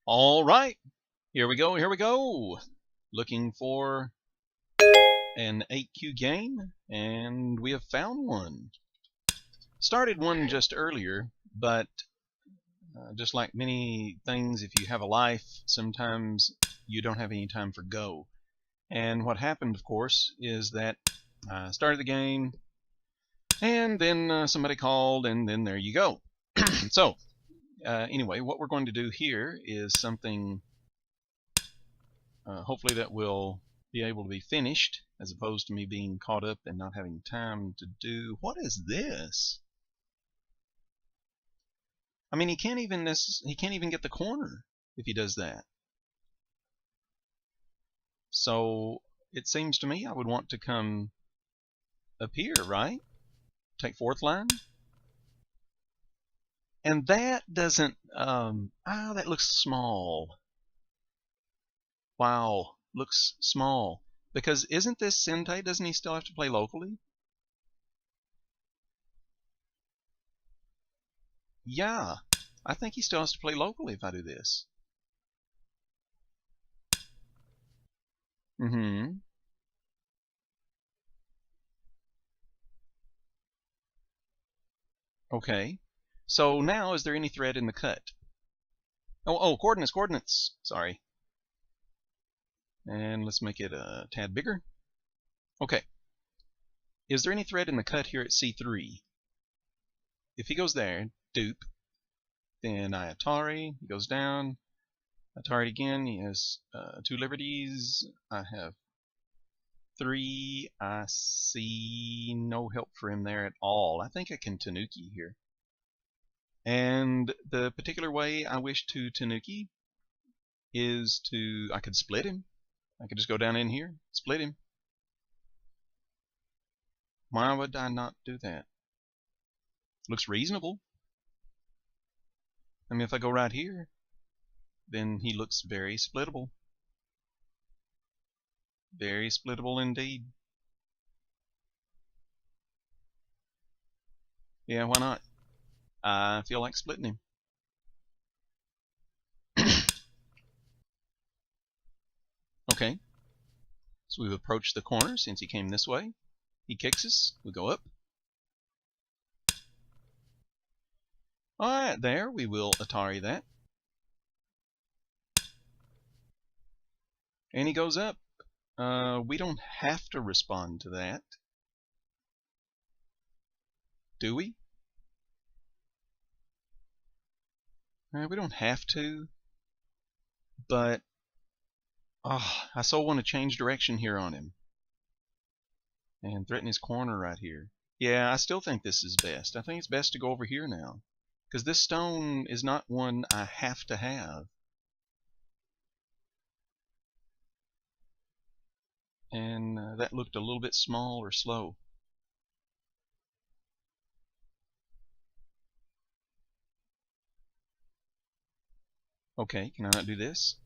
All right, here we go, here we go. Looking for an 8Q game, and we have found one. Started one just earlier, but just like many things, if you have a life, sometimes you don't have any time for Go. And what happened, of course, is that I started the game, and then somebody called, and then there you go. So, anyway, what we're going to do here is something hopefully that will be able to be finished, as opposed to me being caught up and not having time to do. What is this? I mean, he can't even get the corner if he does that. So it seems to me I would want to come up here, right? Take fourth line. And that doesn't, that looks small. Wow, looks small. Because isn't this Sente? Doesn't he still have to play locally? Yeah, I think he still has to play locally if I do this. Okay. So now, is there any thread in the cut? Oh, coordinates. Sorry. And let's make it a tad bigger. Okay. Is there any thread in the cut here at C3? If he goes there, dupe, then I Atari, he goes down, Atari again, he has 2 liberties, I have 3, I see no help for him there at all. I think I can Tanuki here. And the particular way I wish to Tanuki is to, I could split him. I could just go down in here, split him. Why would I not do that? Looks reasonable. I mean, if I go right here, then he looks very splittable. Very splittable indeed. Yeah, why not? I feel like splitting him. Okay. So we've approached the corner since he came this way. He kicks us. We go up. Alright, there. We will Atari that. And he goes up. We don't have to respond to that. Do we? We don't have to. But I so want to change direction here on him. And threaten his corner right here. Yeah, I still think this is best. I think it's best to go over here now. Because this stone is not one I have to have. And that looked a little bit small or slow. Okay, can I not do this?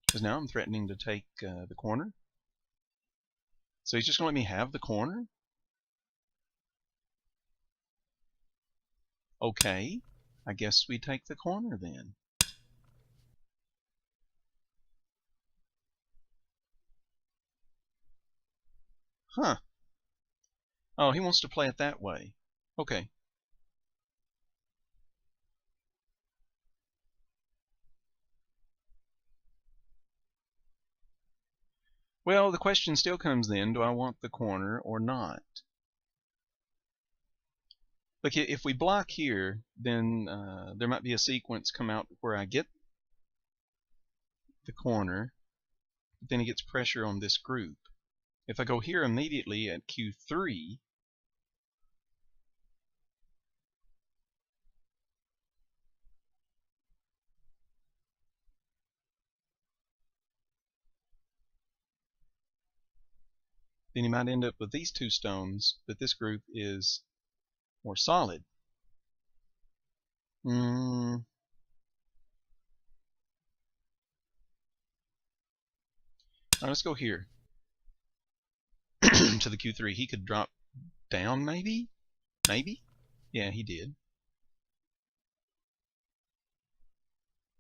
Because now I'm threatening to take the corner. So he's just going to let me have the corner? Okay, I guess we take the corner then. Huh. Oh, he wants to play it that way. Okay. Well, the question still comes then, do I want the corner or not? Look, if we block here, then there might be a sequence come out where I get the corner, but then he gets pressure on this group. If I go here immediately at Q3, then you might end up with these 2 stones, but this group is more solid. Alright, let's go here. To the Q3. He could drop down, maybe? Maybe? Yeah, he did.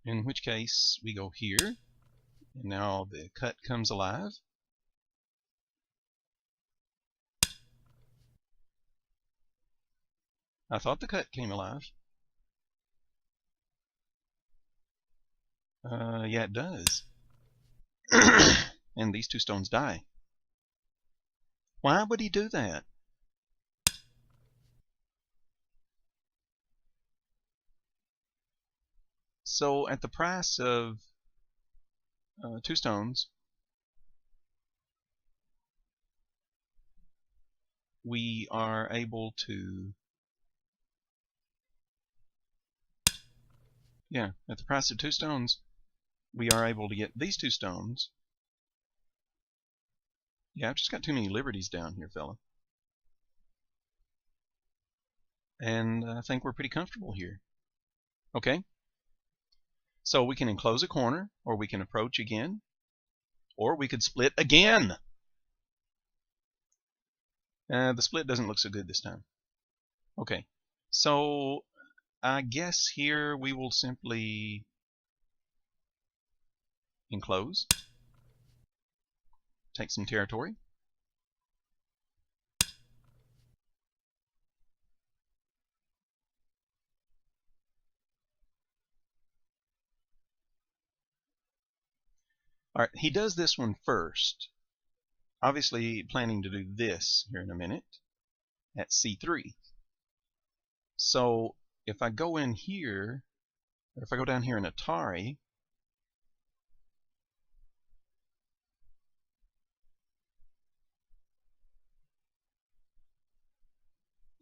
In which case we go here, and now the cut comes alive. I thought the cut came alive. Yeah, it does. And these two stones die. Why would he do that? So at the price of 2 stones, we are able to, yeah, at the price of 2 stones, we are able to get these 2 stones. Yeah, I've just got too many liberties down here, fella. And I think we're pretty comfortable here. Okay? So we can enclose a corner, or we can approach again, or we could split again. The split doesn't look so good this time. Okay, so I guess here we will simply enclose, take some territory. All right, he does this one first. Obviously planning to do this here in a minute at C3. So if I go in here, or if I go down here in Atari,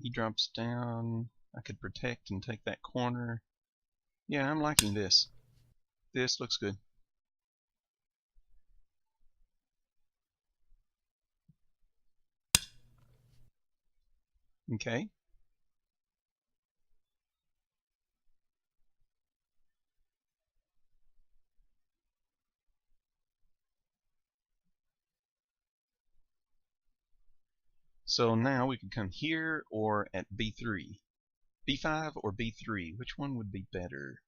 he drops down. I could protect and take that corner. Yeah, I'm liking this. This looks good. Okay. So now we could come here or at B3. B5 or B3, which one would be better?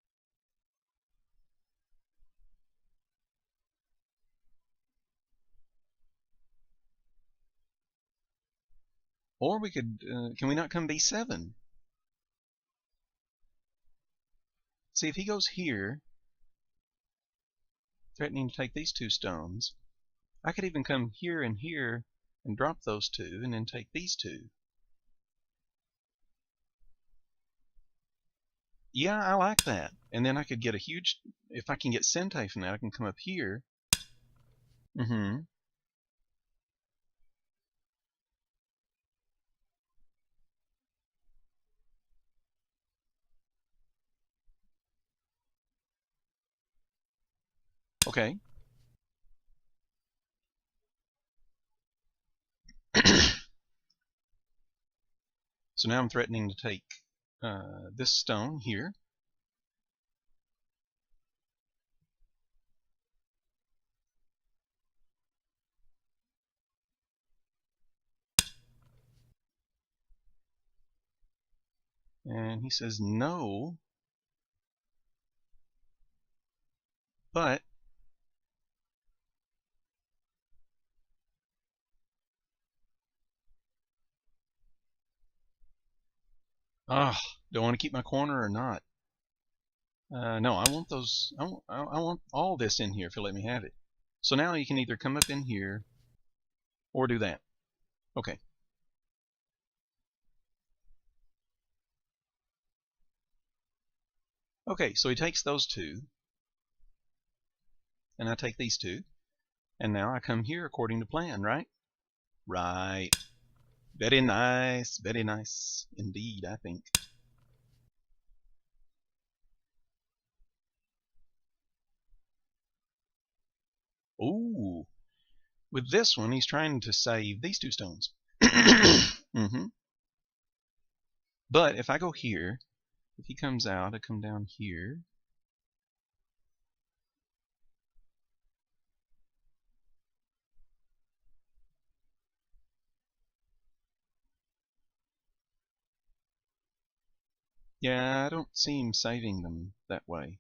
Or we could, can we not come B7? See, if he goes here, threatening to take these 2 stones, I could even come here and here and drop those 2 and then take these 2. Yeah, I like that. And then I could get a huge, if I can get Sente from that, I can come up here. Mm-hmm. Okay. So now I'm threatening to take this stone here. And he says no, but do I want to keep my corner or not? No, I want those. I want all this in here if you'll let me have it. So now you can either come up in here or do that. Okay. Okay, so he takes those 2, and I take these 2, and now I come here according to plan, right? Right. Very nice indeed, I think. Ooh, with this one, he's trying to save these 2 stones. Mm-hmm. But if I go here, if he comes out, I come down here. Yeah, I don't see him saving them that way.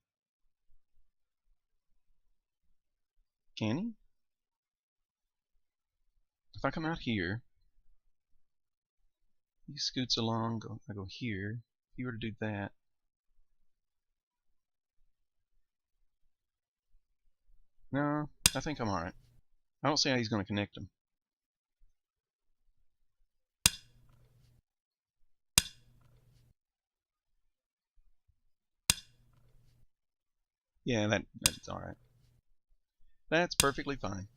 Can he? If I come out here, he scoots along, I go here. If you were to do that, no, I think I'm alright. I don't see how he's going to connect them. Yeah, that's alright. That's perfectly fine.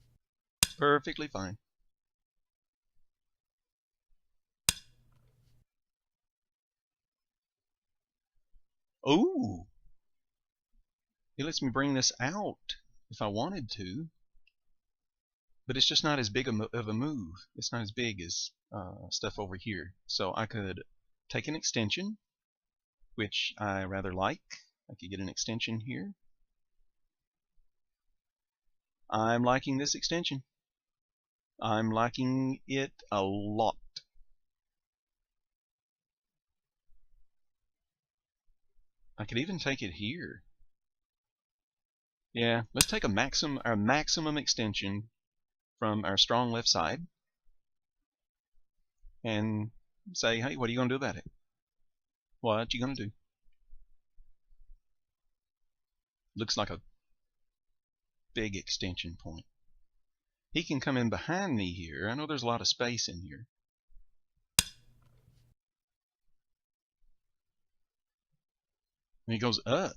Perfectly fine. Oh! It lets me bring this out if I wanted to. But it's just not as big of a move. It's not as big as stuff over here. So I could take an extension, which I rather like. I could get an extension here. I'm liking this extension. I'm liking it a lot. I could even take it here. Yeah, let's take our maximum extension from our strong left side and say, hey, what are you going to do about it? What you going to do? Looks like a big extension point. He can come in behind me here. I know there's a lot of space in here. And he goes up.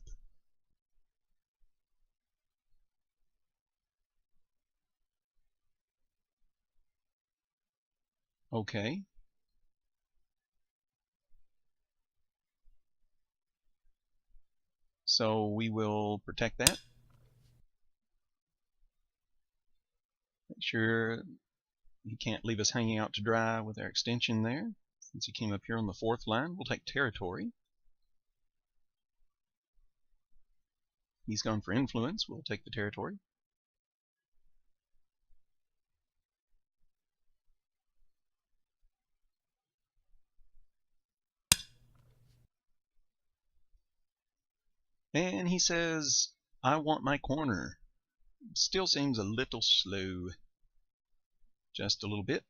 Okay. So we will protect that. Make sure he can't leave us hanging out to dry with our extension there. Since he came up here on the 4th line, we'll take territory. He's gone for influence. We'll take the territory. And he says, I want my corner. Still seems a little slow. Just a little bit.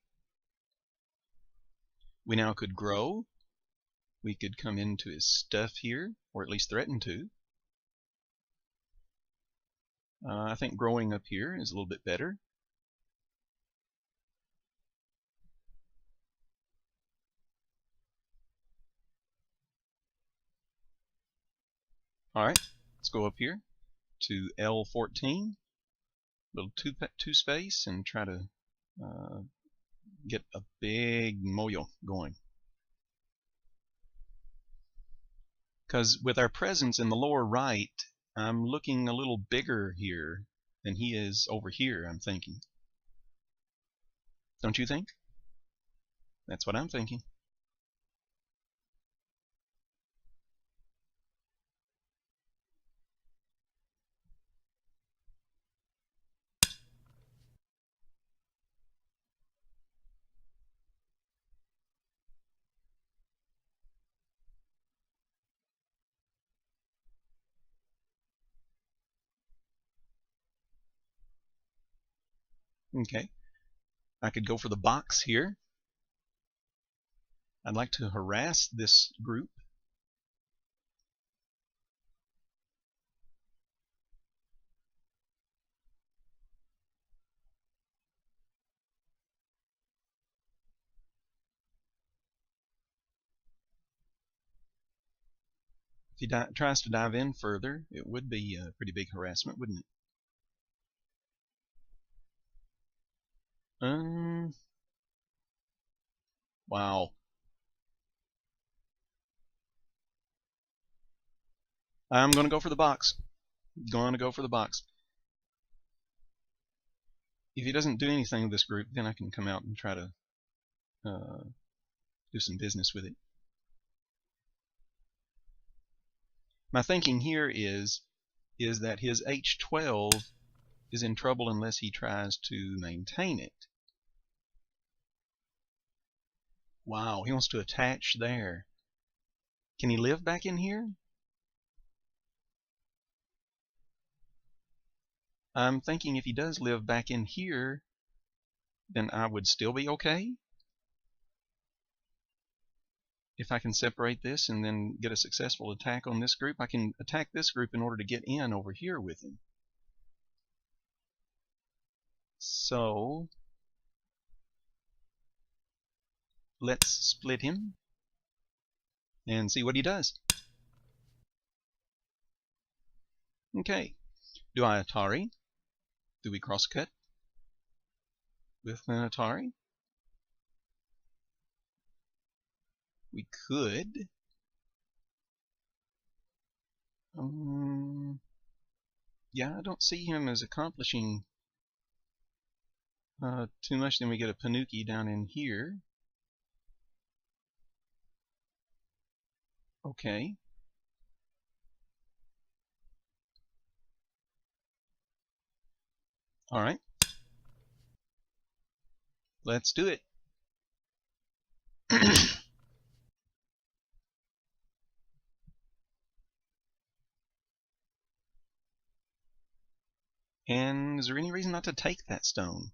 We now could grow. We could come into his stuff here, or at least threaten to. I think growing up here is a little bit better. Alright, let's go up here to L14, little two space, and try to get a big moyo going. Because with our presence in the lower right, I'm looking a little bigger here than he is over here, I'm thinking. Don't you think? That's what I'm thinking. Okay. I could go for the box here. I'd like to harass this group. If he tries to dive in further, it would be a pretty big harassment, wouldn't it? Wow. I'm going to go for the box. Going to go for the box. If he doesn't do anything with this group, then I can come out and try to do some business with it. My thinking here is that his H12 is in trouble unless he tries to maintain it. Wow, he wants to attach there. Can he live back in here? I'm thinking if he does live back in here, then I would still be okay. If I can separate this and then get a successful attack on this group, I can attack this group in order to get in over here with him. So let's split him and see what he does. Okay, do I Atari? Do we crosscut with an Atari? We could. Yeah, I don't see him as accomplishing too much. Then we get a Panuki down in here. Okay. All right. Let's do it. And is there any reason not to take that stone?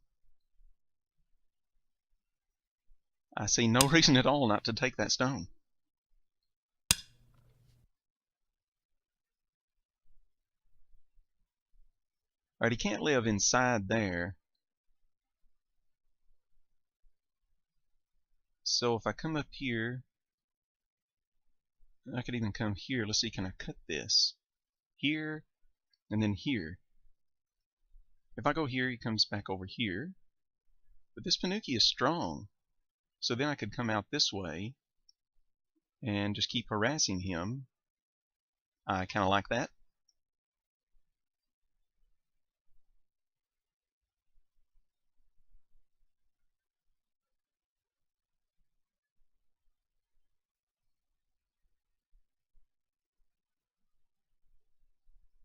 I see no reason at all not to take that stone. Alright, he can't live inside there. So if I come up here, I could even come here. Let's see, can I cut this? Here, and then here. If I go here, he comes back over here. But this Panuki is strong. So then I could come out this way and just keep harassing him. I kind of like that.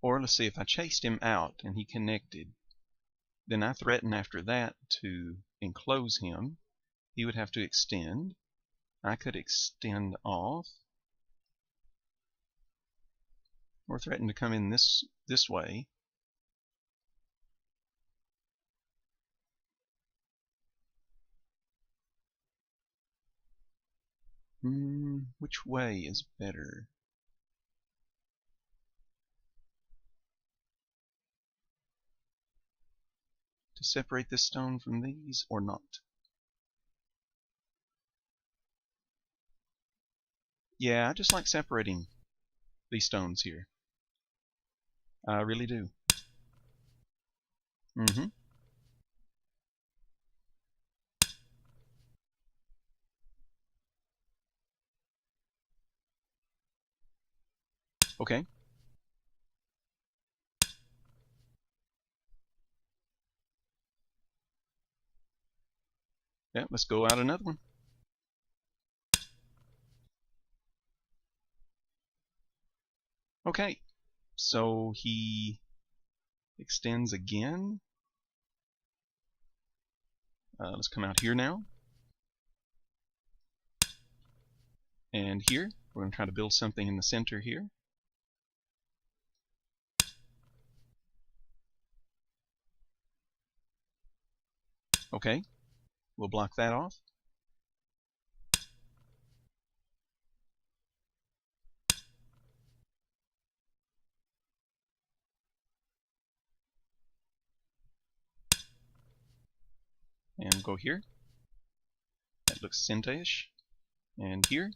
Or let's see, if I chased him out and he connected, then I threaten after that to enclose him. He would have to extend. I could extend off, or threaten to come in this way. Which way is better? To separate this stone from these or not? Yeah, I just like separating these stones here. I really do. Okay. Yeah, let's go out another one. Okay, so he extends again. Let's come out here now. And here, we're going to try to build something in the center here. Okay, we'll block that off. And we'll go here. That looks Senta-ish. And here.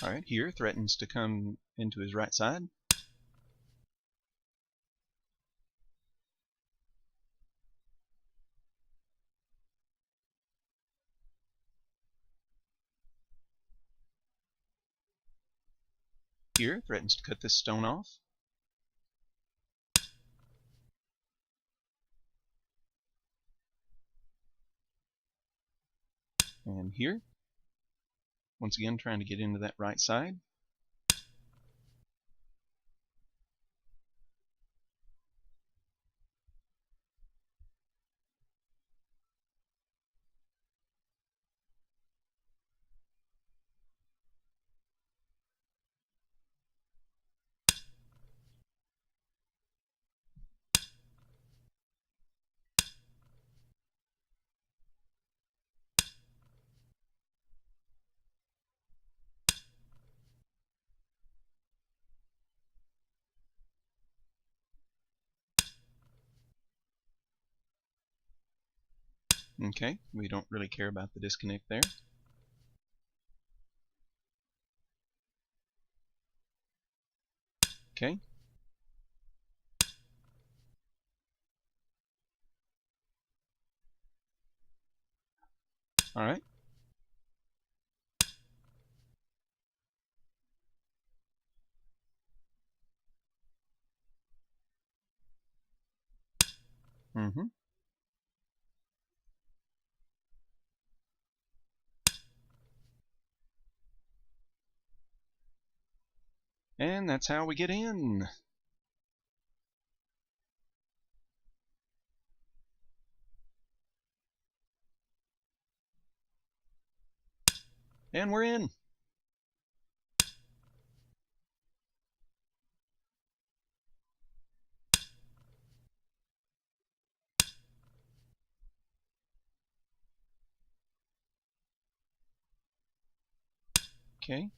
Alright, here threatens to come into his right side. Here threatens to cut this stone off. And here, once again trying to get into that right side. Okay, we don't really care about the disconnect there. Okay. All right. Mm-hmm. And that's how we get in. And we're in. Okay.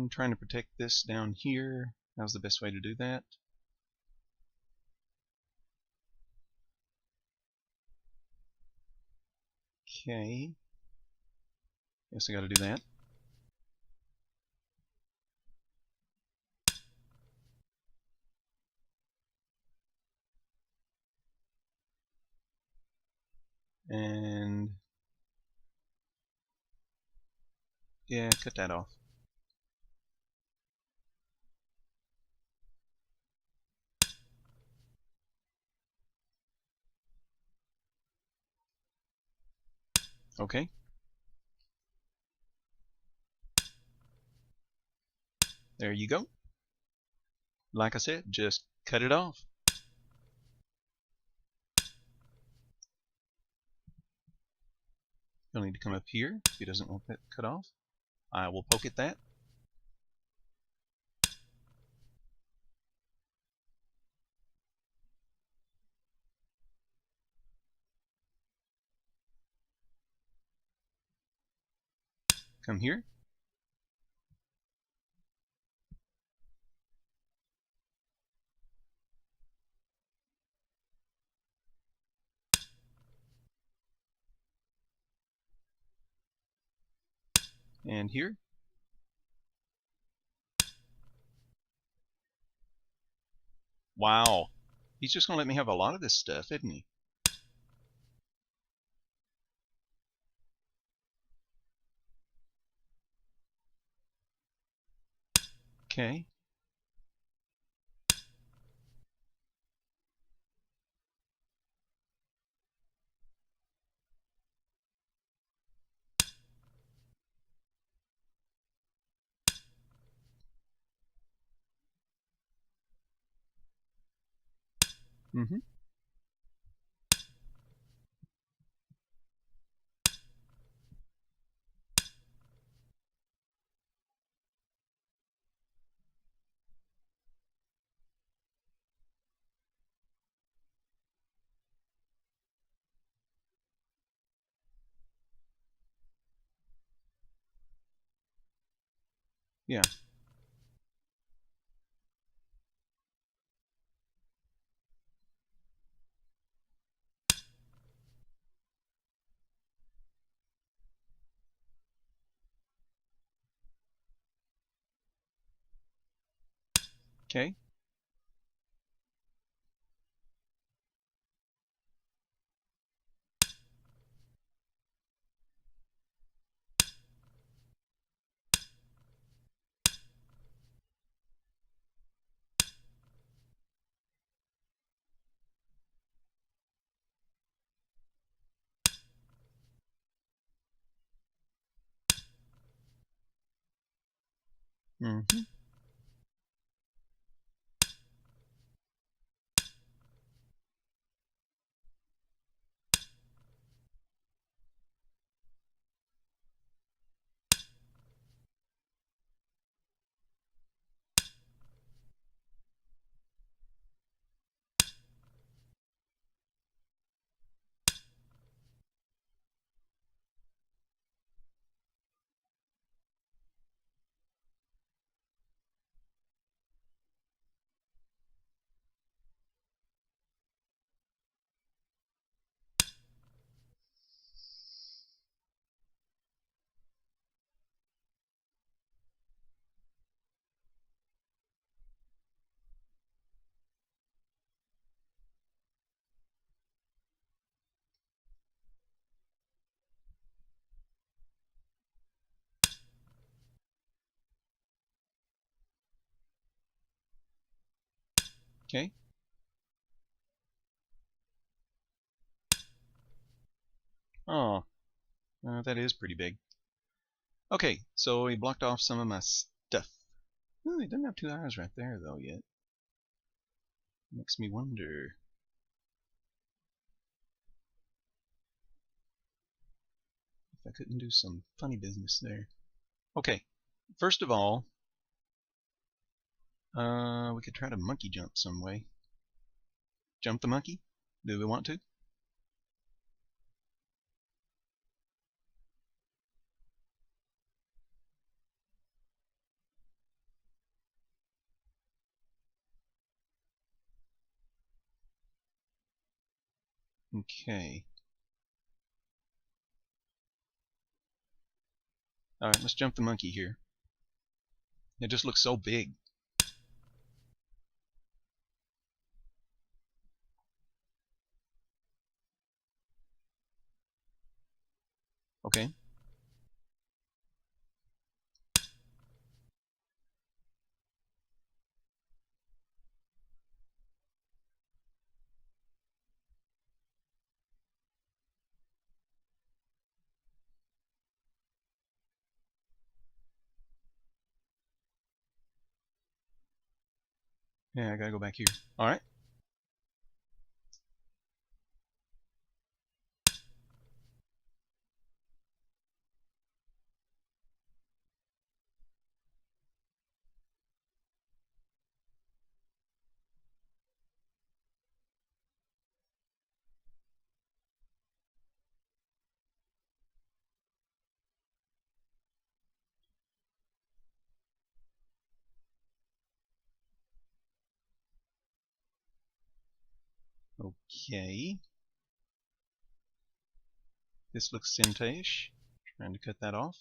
Trying to protect this down here. How's the best way to do that? Okay. Guess I gotta do that. And yeah, cut that off. Okay. There you go. Like I said, just cut it off. You'll need to come up here if he doesn't want that cut off. I will poke at that. Come here. And here. Wow. He's just gonna let me have a lot of this stuff, isn't he? Okay. Mm-hmm. Yeah. Okay. Mm-hmm. Okay. Oh, that is pretty big. Okay, so he blocked off some of my stuff. Oh, he doesn't have two eyes right there, though, yet. Makes me wonder. If I couldn't do some funny business there. Okay, first of all, we could try to monkey jump some way. Jump the monkey? Do we want to? Okay. Alright, let's jump the monkey here. It just looks so big. Okay. Yeah, I gotta go back here. Alright. Okay. This looks Sente-ish. Trying to cut that off.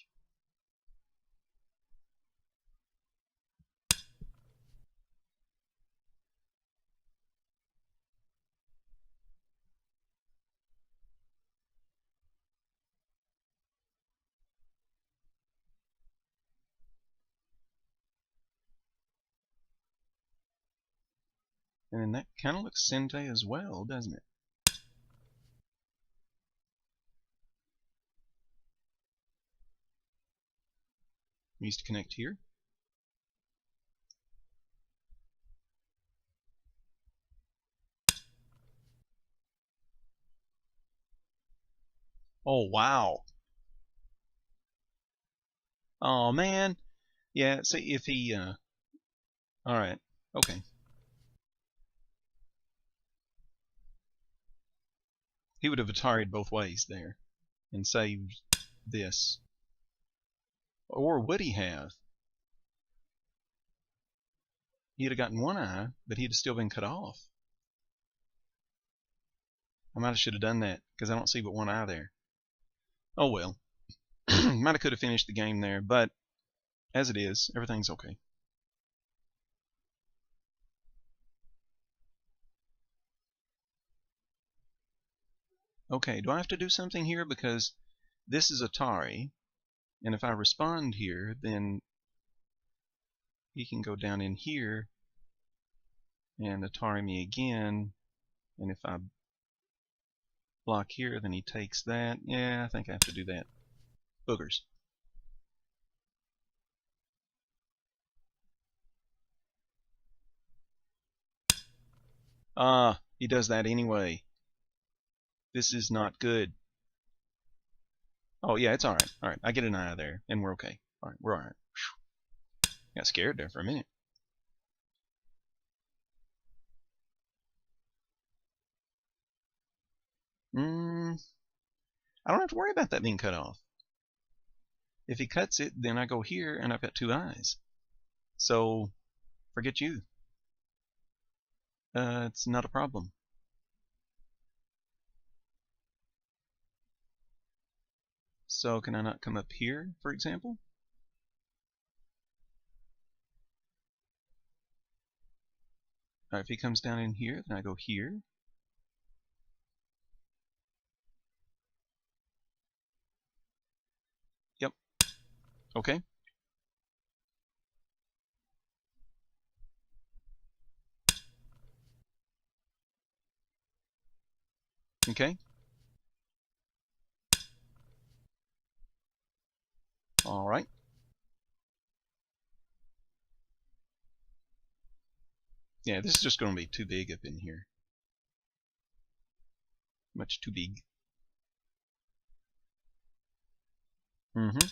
And then that kind of looks Sente as well, doesn't it? Needs to connect here. Oh, wow. Oh, man. Yeah, see if he, alright. Okay. He would have Atari'd both ways there and saved this. Or would he have? He'd have gotten one eye, but he'd have still been cut off. I might have should have done that, because I don't see but one eye there. Oh well. Might have could have finished the game there, but as it is, everything's okay. Okay, do I have to do something here? Because this is Atari, and if I respond here, then he can go down in here and Atari me again, and if I block here, then he takes that. Yeah, I think I have to do that. Boogers. Ah, he does that anyway. This is not good. Oh, yeah, it's alright. Alright, I get an eye there, and we're okay. Alright, we're alright. Got scared there for a minute. I don't have to worry about that being cut off. If he cuts it, then I go here, and I've got two eyes. So, forget you. It's not a problem. So, can I not come up here, for example? Alright, if he comes down in here, then I go here. Yep. Okay. Okay. All right. Yeah, this is just going to be too big up in here. Much too big. Mm-hmm.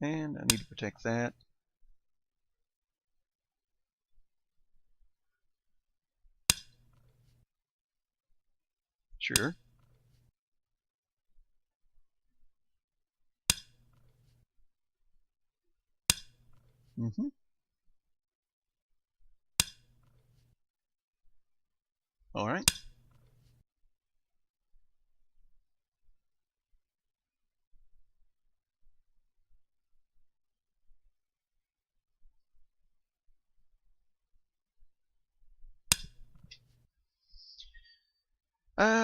And I need to protect that. Sure. Mm-hmm. All right.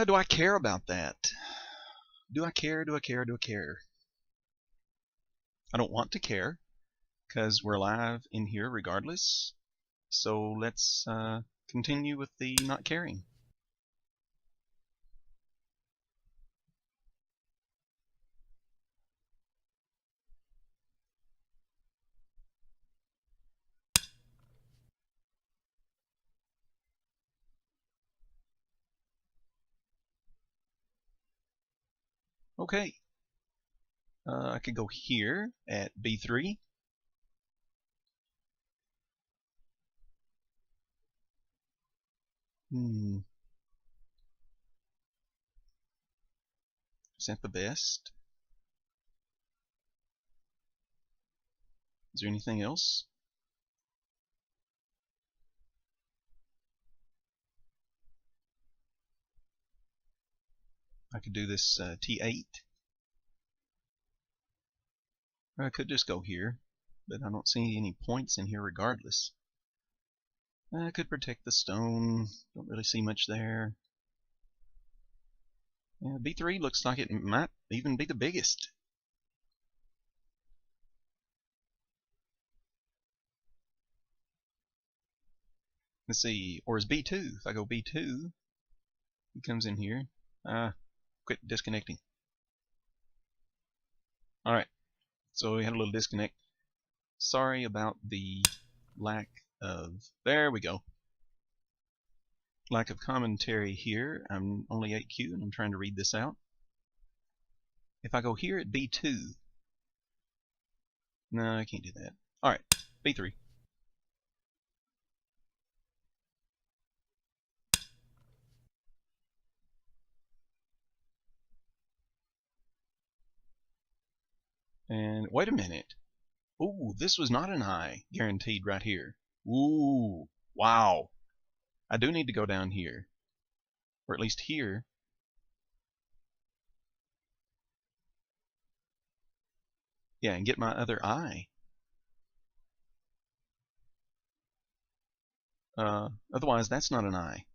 Do I care about that? Do I care? Do I care? Do I care? I don't want to care because we're alive in here regardless. So let's continue with the not caring. Okay. I could go here at B3. Is that the best? Is there anything else? I could do this T8. Or I could just go here, but I don't see any points in here regardless. I could protect the stone. Don't really see much there. Yeah, B3 looks like it might even be the biggest. Let's see, or is B2? If I go B2, he comes in here. Quit disconnecting. Alright, so we had a little disconnect. Sorry about the lack of... There we go. Lack of commentary here. I'm only 8Q and I'm trying to read this out. If I go here at B2... No, I can't do that. Alright, B3. And wait a minute. Ooh, this was not an I, guaranteed right here. Ooh, wow. I do need to go down here. Or at least here. Yeah, and get my other I. Otherwise, that's not an I.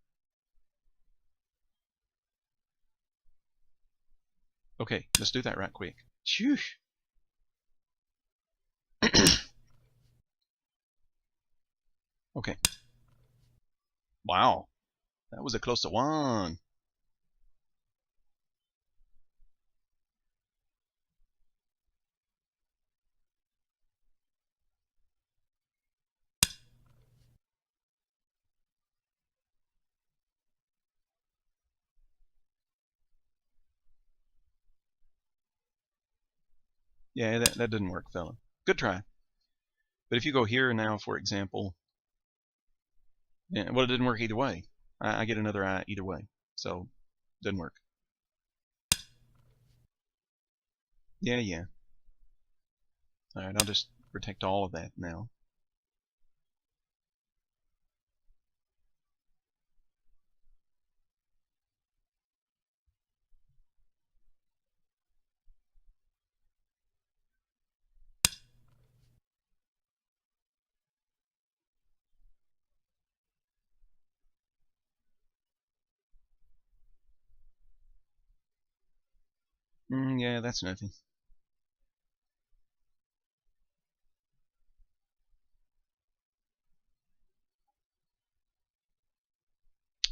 Okay, let's do that right quick. Shoosh. Okay. Wow. That was a close to one. Yeah, that didn't work, fella. Good try. But if you go here now, for example, yeah, well, it didn't work either way. I get another I either way. So, didn't work. Yeah, yeah. Alright, I'll just protect all of that now. Yeah, that's nothing.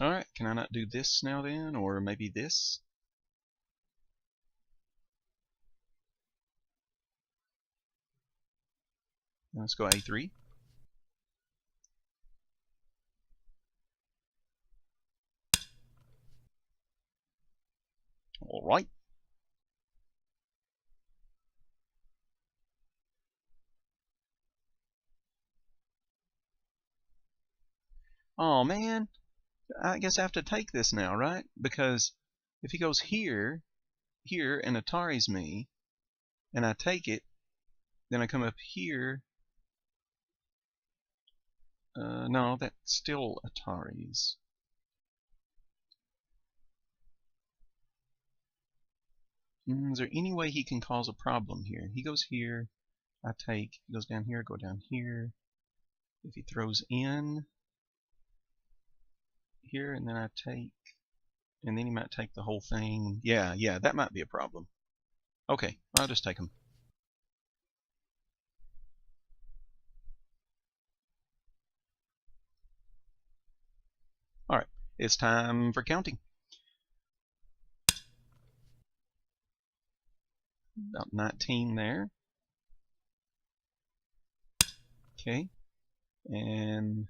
Alright, can I not do this now then? Or maybe this? Let's go A3. Alright. Oh man, I guess I have to take this now, right? Because if he goes here, and Atari's me, and I take it, then I come up here. No, that's still Atari's. Is there any way he can cause a problem here? He goes here, I take, he goes down here, go down here. If he throws in here, and then I take, and then he might take the whole thing. Yeah, that might be a problem. Okay, I'll just take him. Alright, it's time for counting. About 19 there. Okay, and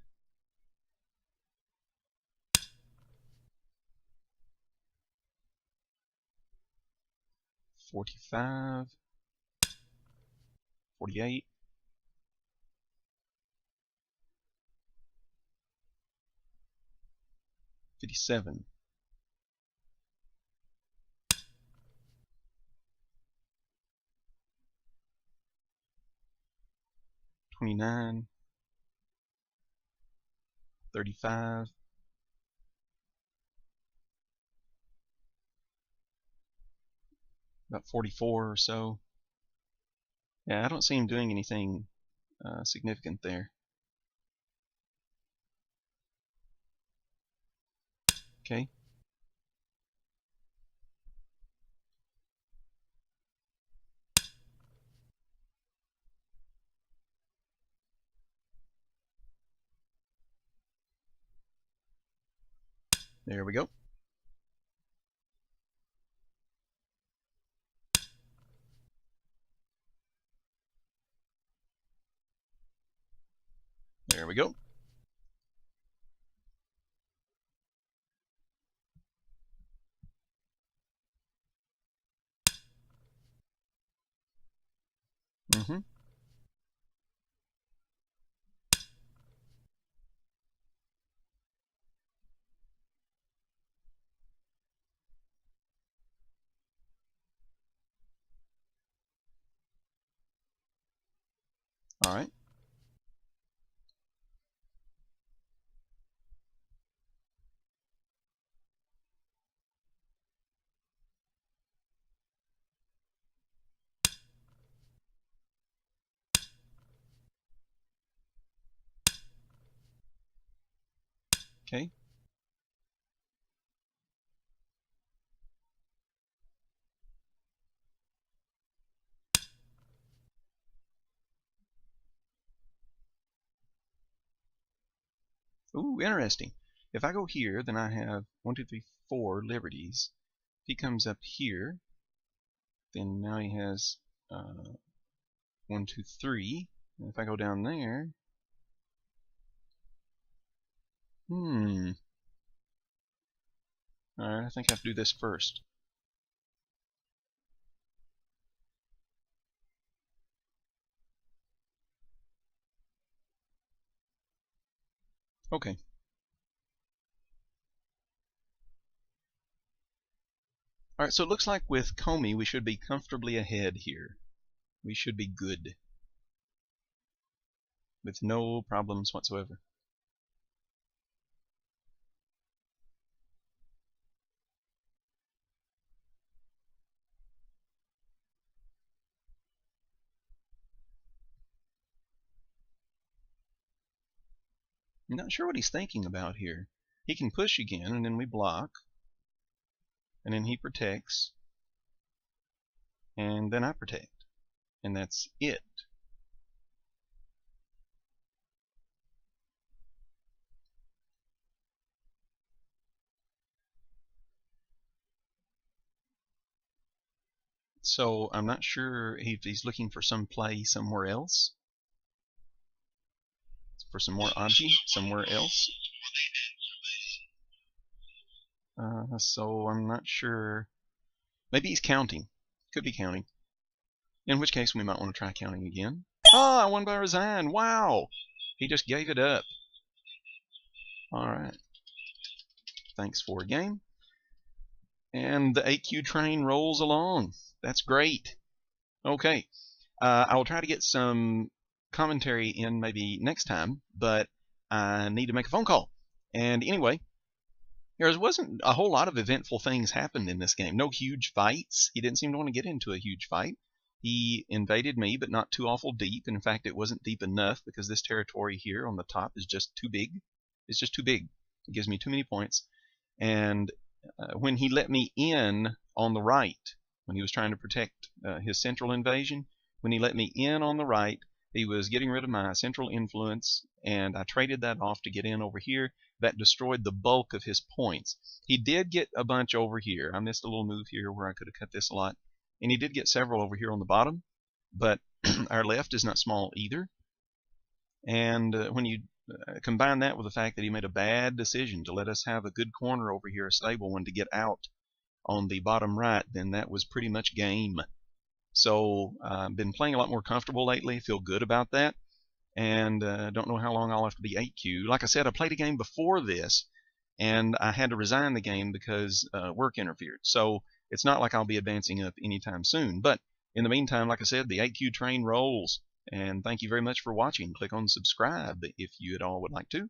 45, 48, 57, 29, 35, about 44 or so. Yeah, I don't see him doing anything significant there. Okay. There we go. There we go. Mm-hmm. All right. Okay. Ooh, interesting. If I go here, then I have 1, 2, 3, 4 liberties. If he comes up here, then now he has 1, 2, 3. And if I go down there, Alright, I think I have to do this first. Okay. Alright, so it looks like with Comey we should be comfortably ahead here. We should be good. With no problems whatsoever. I'm not sure what he's thinking about here. He can push again, and then we block. And then he protects. And then I protect. And that's it. So I'm not sure if he's looking for some play somewhere else. For some more obji somewhere else. So I'm not sure. Maybe he's counting. Could be counting. In which case we might want to try counting again. Oh, I won by resign. Wow. He just gave it up. Alright. Thanks for a game. And the 8Q train rolls along. That's great. Okay. I will try to get some commentary in maybe next time, but I need to make a phone call. And anyway, there wasn't a whole lot of eventful things happened in this game. No huge fights. He didn't seem to want to get into a huge fight. He invaded me, but not too awful deep. In fact, it wasn't deep enough because this territory here on the top is just too big. It's just too big. It gives me too many points. And when he let me in on the right, when he was trying to protect his central invasion, when he let me in on the right, he was getting rid of my central influence, and I traded that off to get in over here. That destroyed the bulk of his points. He did get a bunch over here. I missed a little move here where I could have cut this a lot. And he did get several over here on the bottom, but our left is not small either. And when you combine that with the fact that he made a bad decision to let us have a good corner over here, a stable one, to get out on the bottom right, then that was pretty much game. So I've been playing a lot more comfortable lately, feel good about that, and don't know how long I'll have to be 8Q. Like I said, I played a game before this, and I had to resign the game because work interfered. So it's not like I'll be advancing up anytime soon. But in the meantime, like I said, the 8Q train rolls. And thank you very much for watching. Click on subscribe if you at all would like to.